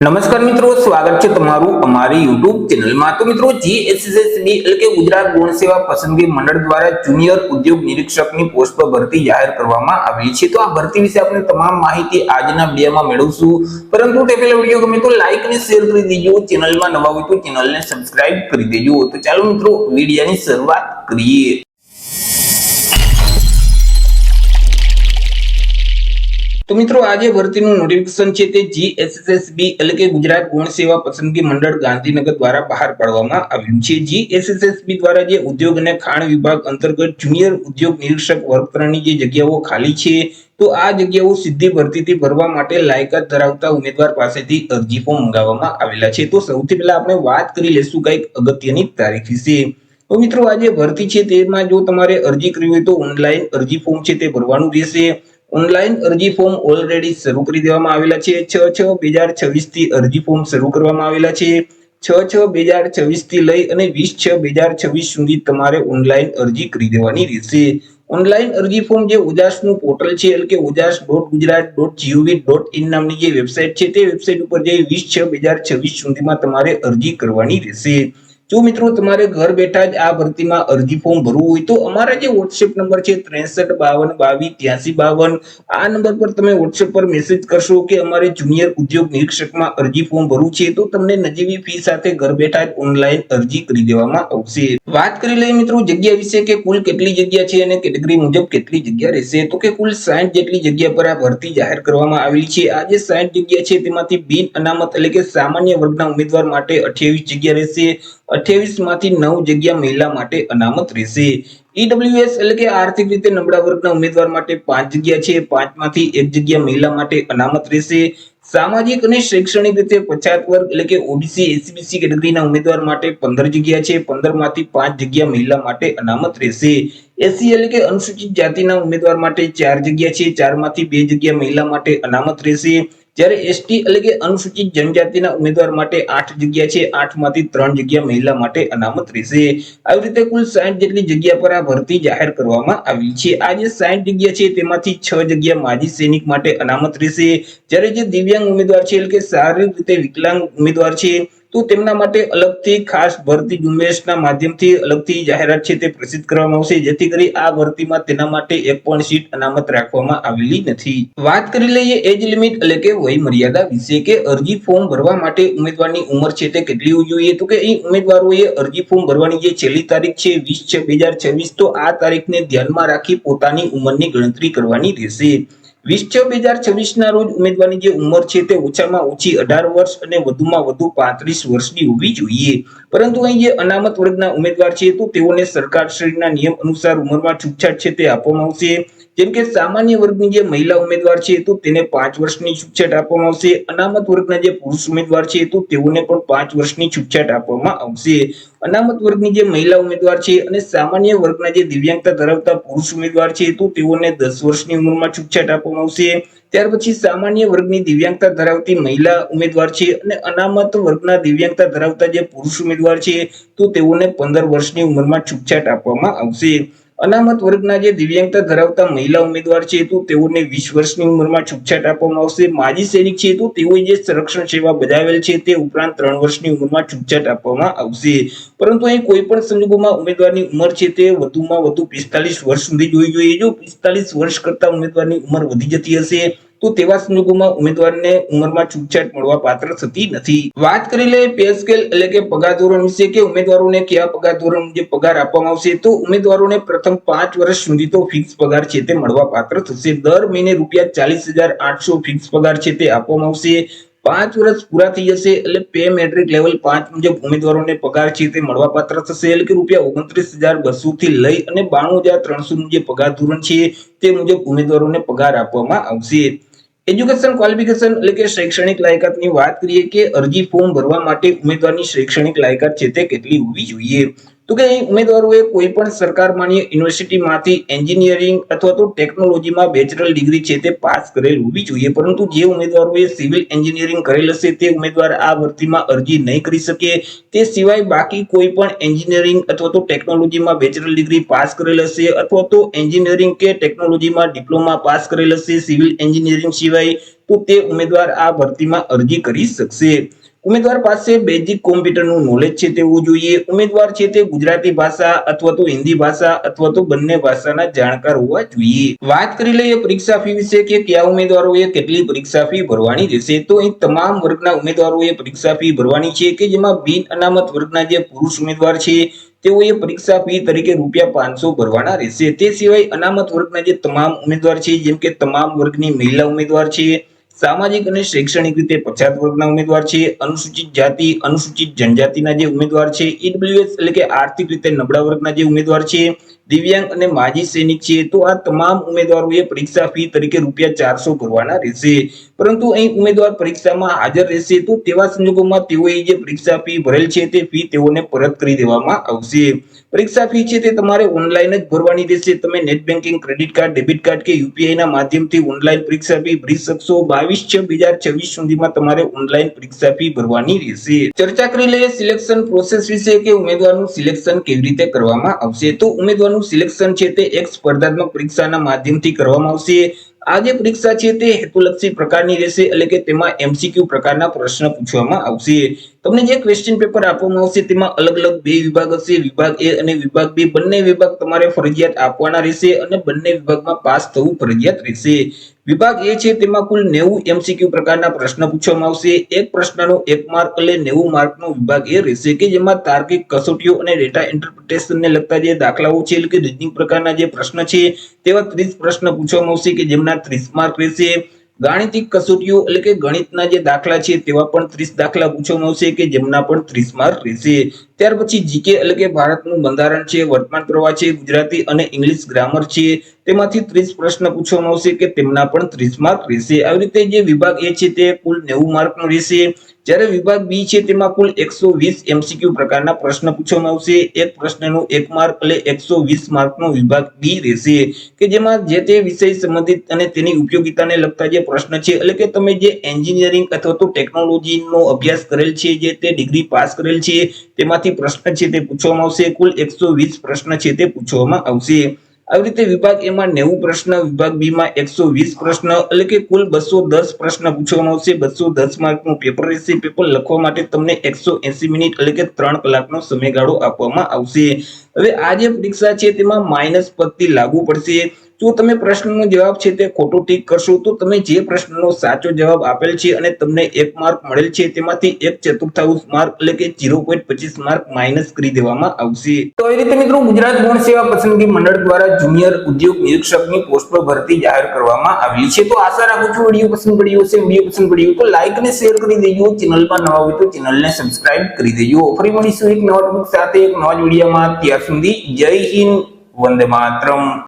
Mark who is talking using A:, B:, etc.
A: નમસ્કાર મિત્રો, સ્વાગત છે તમારું અમારી યુટ્યુબ ચેનલમાં। તો મિત્રો, જીએસએસબી એટલે કે ગુજરાત ગૌણ સેવા પસંદગી મંડળ દ્વારા જુનિયર ઉદ્યોગ નિરીક્ષકની પોસ્ટ પર ભરતી જાહેર કરવામાં આવી છે। તો આ ભરતી વિશે આપણે તમામ માહિતી આજના વિડિયોમાં મેળવશું, પરંતુ તે પહેલા વિડિયો ગમે તો લાઈક અને શેર કરી દેજો। ચેનલમાં નવા હોય તો ચેનલને સબસ્ક્રાઇબ કરી દેજો। તો ચાલો મિત્રો, વિડિયોની શરૂઆત કરીએ। તો મિત્રો, આજે ભરતીનું નોટિફિકેશન છે તે જીએસએસબી એટલે કે ગુજરાત ગૌણ સેવા પસંદગી મંડળ ગાંધીનગર દ્વારા બહાર પાડવામાં આવ્યું છે। જીએસએસબી દ્વારા જે ઉદ્યોગ અને ખાણ વિભાગ અંતર્ગત જુનિયર ઉદ્યોગ નિરીક્ષક વર્ગ 3 ની જે જગ્યાઓ ખાલી છે, તો આ જગ્યાઓ સીધી ભરતીથી ભરવા માટે લાયકાત ધરાવતા ઉમેદવાર પાસેથી અરજી ફોર્મ મંગાવવામાં આવેલા છે। તો સૌથી પહેલા આપણે વાત કરી લેશું કંઈક અગત્યની તારીખ વિશે। તો મિત્રો, આ જે ભરતી છે તેમાં જો તમારે અરજી કરવી હોય તો ઓનલાઈન અરજી ફોર્મ છે તે ભરવાનું રહેશે। ઓનલાઈન અરજી ફોર્મ ઓલરેડી શરૂ કરી દેવામાં આવેલા છે। 6/6/2026 થી અરજી ફોર્મ શરૂ કરવામાં આવેલા છે। 6/6/2026 થી લઈ અને 20/6/2026 સુધી તમારે ઓનલાઈન અરજી કરી દેવાની રહેશે। ઓનલાઈન અરજી ફોર્મ જે ઓજાસનું પોર્ટલ છે એટલે કે ojas.gujarat.gov.in નામની જે વેબસાઈટ છે તે વેબસાઈટ ઉપર જઈ 20/6/2026 સુધીમાં તમારે અરજી કરવાની રહેશે। જો મિત્રો તમારે ઘર બેઠા જ આ ભરતીમાં અરજી ફોર્મ ભરવું હોય તો અમારા જે WhatsApp નંબર છે 6352228352, આ નંબર પર તમે WhatsApp પર મેસેજ કરશો કે અમારે જુનિયર ઉદ્યોગ નિરીક્ષકમાં અરજી ફોર્મ ભરવું છે, તો તમને નજીવી ફી સાથે ઘર બેઠા જ ઓનલાઈન અરજી કરી દેવામાં આવશે। વાત કરી લઈએ મિત્રો જગ્યા વિશે કે કુલ કેટલી જગ્યા છે અને કેટેગરી મુજબ કેટલી જગ્યા રહેશે। તો કે કુલ 60 જેટલી જગ્યા પર આ ભરતી જાહેર કરવામાં આવેલી છે। આ જે 60 જગ્યા છે તેમાંથી બિન અનામત એટલે કે સામાન્ય વર્ગના ઉમેદવાર માટે 28 જગ્યા રહેશે। 28 માંથી 9 જગ્યા મહિલા માટે અનામત રહેશે। ઈડબ્લ્યુએસ એટલે કે આર્થિક રીતે નબળા વર્ગના ઉમેદવાર માટે 5 જગ્યા છે। 5 માંથી 1 જગ્યા મહિલા માટે અનામત રહેશે। સામાજિક અને શૈક્ષણિક રીતે પછાત વર્ગ એટલે કે ઓબીસી એસસીબીસી કેટેગરીના ઉમેદવાર માટે 15 જગ્યા છે। 15 માંથી 5 જગ્યા મહિલા માટે અનામત રહેશે। એસસી એટલે કે અનુસૂચિત જાતિના ઉમેદવાર માટે 4 જગ્યા છે। 4 માંથી 2 જગ્યા મહિલા માટે અનામત રહેશે। જ્યારે એસટી એટલે કે અનુસૂચિત જનજાતિના ઉમેદવાર માટે 8 જગ્યા છે। 8 માંથી 3 જગ્યા મહિલા માટે અનામત રહેશે। આવી રીતે કુલ 60 જેટલી જગ્યા પર આ ભરતી જાહેર કરવામાં આવી છે। આ જે 60 જગ્યા છે તેમાંથી 6 જગ્યા માજી સૈનિક માટે અનામત રહેશે। જ્યારે જે દિવ્યાંગ ઉમેદવાર છે એટલે કે શારીરિક રીતે વિકલાંગ ઉમેદવાર છે તો તેમના માટે અલગથી ખાસ ભરતી ઝુંબેશના માધ્યમથી અલગથી જાહેરાત છે તે પ્રસિદ્ધ કરવામાં આવશે, જેથી કરી આ ભરતીમાં તેના માટે એક પણ સીટ અનામત રાખવામાં આવેલી નથી। વાત કરી લઈએ એજ લિમિટ એટલે કે વય મર્યાદા વિશે કે અરજી ફોર્મ ભરવા માટે ઉમેદવારની ઉંમર છે તે કેટલી હોવી જોઈએ। તો કે અહીં ઉમેદવારોએ અરજી ફોર્મ ભરવાની જે છેલ્લી તારીખ છે 20/6/2026, તો આ તારીખને ધ્યાનમાં રાખી પોતાની ઉંમરની ગણતરી કરવાની રહેશે। 20/6/2026 ના રોજ ઉમેદવારની જે ઉંમર છે તે ઓછામાં ઓછી 18 વર્ષ અને વધુમાં વધુ 35 વર્ષની હોવી જોઈએ। પરંતુ અહીં જે અનામત વર્ગના ઉમેદવાર છે તો તેઓને સરકારશ્રીના નિયમ અનુસાર ઉંમરમાં છૂટછાટ છે તે આપવામાં આવશે। જેમ કે સામાન્ય વર્ગની જે મહિલા ઉમેદવાર છે તો તેને 5 વર્ષની છૂટછાટ આપવામાં આવશે। અનામત વર્ગના જે પુરુષ ઉમેદવાર છે તો તેઓને પણ 5 વર્ષની છૂટછાટ આપવામાં આવશે। અનામત વર્ગની જે મહિલા ઉમેદવાર છે અને સામાન્ય વર્ગના જે દિવ્યાંગતા ધરાવતા પુરુષ ઉમેદવાર છે તો તેઓને 10 વર્ષની ઉંમરમાં છૂટછાટ આપવામાં આવશે। ત્યાર પછી સામાન્ય વર્ગની દિવ્યાંગતા ધરાવતી મહિલા ઉમેદવાર છે અને અનામત વર્ગના દિવ્યાંગતા ધરાવતા જે પુરુષ ઉમેદવાર છે તો તેઓને 15 વર્ષની ઉંમરમાં છૂટછાટ આપવામાં આવશે। અનામત વર્ગના જે દિવ્યાંગતા ધરાવતા મહિલા ઉમેદવાર છે તો તેઓને 20 વર્ષની ઉંમરમાં છૂટછાટ આપવામાં આવશે। માજી સૈનિક છે તો તેઓએ જે સંરક્ષણ સેવા બજાવેલ છે તે ઉપરાંત 3 વર્ષની ઉંમરમાં છૂટછાટ આપવામાં આવશે। પરંતુ અહીં કોઈ પણ સંજોગોમાં ઉમેદવારની ઉંમર છે તે વધુમાં વધુ 45 વર્ષ સુધી જોવી જોઈએ। જો 45 વર્ષ કરતા ઉમેદવારની ઉંમર વધી જતી હશે તો તેવા સંજોગોમાં ઉમેદવારને ઉંમરમાં છૂટછાટ મળવા પાત્ર થતી નથી। વાત કરી લઈએ પે સ્કેલ એટલે કે પગાર ધોરણ વિશે કે ઉમેદવારોને કયા પગાર ધોરણ મુજબ પગાર આપવામાં આવશે। તો ઉમેદવારોને પ્રથમ 5 વર્ષ સુધી તો ફિક્સ પગાર છે તે મળવા પાત્ર થશે। દર મહિને ₹40,800 ફિક્સ પગાર છે તે આપવામાં આવશે। 5 વર્ષ પૂરા થઈ જશે એટલે પે મેટ્રિક લેવલ 5 મુજબ ઉમેદવારોને પગાર છે તે મળવા પાત્ર થશે। એટલે કે ₹29,200 થી લઈ અને 92,300 નું જે પગાર ધોરણ છે તે મુજબ ઉમેદવારોને પગાર આપવામાં આવશે। એજ્યુકેશન ક્વોલિફિકેશન એટલે કે શૈક્ષણિક લાયકાતની વાત કરીએ કે અરજી ફોર્મ ભરવા માટે ઉમેદવારની શૈક્ષણિક લાયકાત છે તે કેટલી હોવી જોઈએ। તો કે અહીં ઉમેદવારોએ કોઈ પણ સરકાર માન્ય યુનિવર્સિટીમાંથી એન્જિનિયરિંગ અથવા તો ટેકનોલોજીમાં બેચલર ડિગ્રી છે તે પાસ કરેલ હોવી જોઈએ, પરંતુ જે ઉમેદવારોએ સિવિલ એન્જિનિયરિંગ કરેલ હશે તે ઉમેદવાર આ ભરતીમાં અરજી નહીં કરી શકે. તે સિવાય બાકી કોઈ પણ એન્જિનિયરિંગ અથવા તો ટેકનોલોજીમાં બેચલર ડિગ્રી પાસ કરેલ હશે અથવા તો એન્જિનિયરિંગ કે ટેકનોલોજીમાં ડિપ્લોમા પાસ કરેલ હશે સિવિલ એન્જિનિયરિંગ સિવાય, તો તે ઉમેદવાર આ ભરતીમાં અરજી કરી શકશે. ઉમેદવાર પાસે બેઝિક કોમ્પ્યુટરનું નોલેજ છે તે હોવું જોઈએ. ઉમેદવાર છે તે ગુજરાતી ભાષા અથવા તો હિન્દી ભાષા અથવા તો બંને ભાષાના જાણકાર હોવા જોઈએ. વાત કરી લઈએ પરીક્ષા ફી વિશે કે કયા ઉમેદવારોએ કેટલી પરીક્ષા ફી ભરવાની રહેશે. તો અહીં તમામ વર્ગના ઉમેદવારોએ પરીક્ષા ફી ભરવાની છે કે જેમાં બિન અનામત વર્ગના જે પુરુષ ઉમેદવાર છે તેઓએ પરીક્ષા ફી તરીકે ₹500 ભરવાના રહેશે. તે સિવાય અનામત વર્ગના જે તમામ ઉમેદવાર છે જેમ કે તમામ વર્ગની મહિલા ઉમેદવાર છે, સામાજિક અને શૈક્ષણિક રીતે પછાત વર્ગના ઉમેદવાર છે, અનુસૂચિત જાતિ અનુસૂચિત જનજાતિના જે ઉમેદવાર છે, ઈડબ્લ્યુએસ એટલે કે આર્થિક રીતે નબળા વર્ગના જે ઉમેદવાર છે, દિવ્યાંગ અને માજી સૈનિક છે, તો આ તમામ ઉમેદવારોએ પરીક્ષા ફી તરીકે ₹400 ભરવાના રહેશે. પરંતુ અહીં ઉમેદવાર પરીક્ષામાં હાજર રહેશે તો તેવા સંજોગોમાં તેઓએ જે પરીક્ષા ફી ભરેલ છે તે ફી તેઓને પરત કરી દેવામાં આવશે. પરીક્ષા ફી છે તે તમારે ઓનલાઈન જ ભરવાની રહેશે. તમે net banking, credit card, debit card કે યુપીઆઈ ના માધ્યમથી ઓનલાઈન પરીક્ષા ફી ભરી શકશો. 22/6/2024 સુધીમાં તમારે ઓનલાઈન પરીક્ષા ફી ભરવાની રહેશે. ચર્ચા કરી લઈએ સિલેક્શન પ્રોસેસ વિશે કે ઉમેદવારનું સિલેક્શન કેવી રીતે કરવામાં આવશે. તો ઉમેદવારનું સિલેક્શન છે તે એક સ્પર્ધાત્મક પરીક્ષાના માધ્યમથી કરવામાં આવશે. આ જે પરીક્ષા છે તે હેતુલક્ષી પ્રકારની રહેશે, એટલે કે તેમાં એમસીક્યુ પ્રકારના પ્રશ્ન પૂછવામાં આવશે. તમને જે ક્વેશ્ચન પેપર આપવામાં આવશે તેમાં અલગ અલગ બે વિભાગ હશે, વિભાગ એ અને વિભાગ બી. બંને વિભાગ તમારે ફરજિયાત આપવાના રહેશે અને બંને વિભાગમાં પાસ થવું ફરજિયાત રહેશે. વિભાગ એ છે તેમાં કુલ 90 એમસીક્યુ પ્રકારના પ્રશ્ન પૂછવામાં આવશે. એક પ્રશ્નનો 1 માર્ક એટલે 90 માર્કનો વિભાગ એ રહેશે કે જેમાં તાર્કિક કસોટીઓ અને ડેટા ઇન્ટરપ્રિટેશનને લગતા જે દાખલાઓ છે એટલે કે રીઝનિંગ પ્રકારના જે પ્રશ્ન છે તેવા 30 પ્રશ્ન પૂછવામાં આવશે કે જેમના 30 માર્ક રહેશે. ગાણિતિક કસોટીઓ એટલે કે ગણિતના જે દાખલા છે તેવા પણ 30 દાખલા પૂછવામાં આવશે કે જેમના પણ 30 માર્ક રહેશે. ત્યાર પછી જીકે એટલે કે ભારતનું બંધારણ છે, વર્તમાન પ્રવાહ છે, ગુજરાતી અને ઇંગ્લિશ ગ્રામર છે, તેમાંથી 30 પ્રશ્ન પૂછવામાં આવશે કે તેમના પણ 30 માર્ક રહેશે. આવી રીતે જે વિભાગ એ છે તે કુલ 90 માર્કનો રહેશે. જ્યારે વિભાગ બી છે તેમાં કુલ 120 એમસીક્યુ પ્રકારના પ્રશ્ન પૂછવામાં આવશે. એક પ્રશ્નનો 1 માર્ક એટલે 120 માર્કનો વિભાગ બી રહેશે કે જેમાં જે તે વિષય સંબંધિત અને તેની ઉપયોગિતાને લગતા જે પ્રશ્ન છે એટલે કે તમે જે એન્જિનિયરિંગ અથવા તો ટેકનોલોજીનો અભ્યાસ કરેલ છે, જે તે ડિગ્રી પાસ કરેલ છે તેમાંથી પ્રશ્ન છે તે પૂછવામાં આવશે. કુલ 120 પ્રશ્ન છે તે પૂછવામાં આવશે. આવી રીતે વિભાગ એ માં 90 પ્રશ્ન, વિભાગ બી માં 120 પ્રશ્ન એટલે કે કુલ 210 પ્રશ્ન પૂછવામાં આવશે. 210 માર્કનું પેપર રહેશે. પેપર લખવા માટે તમને 180 મિનિટ એટલે કે 3 કલાકનો સમયગાળો આપવામાં આવશે. હવે આ જે પરીક્ષા છે તેમાં માઇનસ પદ્ધતિ લાગુ પડશે. જો તમે પ્રશ્નનો જવાબ છે તે ખોટો ટીક કરશો તો તમે જે પ્રશ્નનો સાચો જવાબ આપેલ છે અને તમને 1 માર્ક મળેલ છે તેમાંથી 1/4 માર્ક એટલે કે 0.25 માર્ક માઇનસ કરી દેવામાં આવશે. તો એ રીતે મિત્રો ગુજરાત ગૌણ સેવા પસંદગી મંડળ દ્વારા જુનિયર ઉદ્યોગ નિરીક્ષકની પોસ્ટ પર ભરતી જાહેર કરવામાં આવી છે. તો આશા રાખું છું વિડીયો પસંદ પડ્યો હશે. વિડીયો પસંદ પડ્યો તો લાઈક અને શેર કરી દેજો. ચેનલમાં નવા હોય તો ચેનલને સબસ્ક્રાઇબ કરી દેજો. ફરી મળીશું એક નવા ટોપિક સાથે એક નવા વિડીયોમાં. ત્યાર સુધી જય હિન્દ, વંદે માતરમ.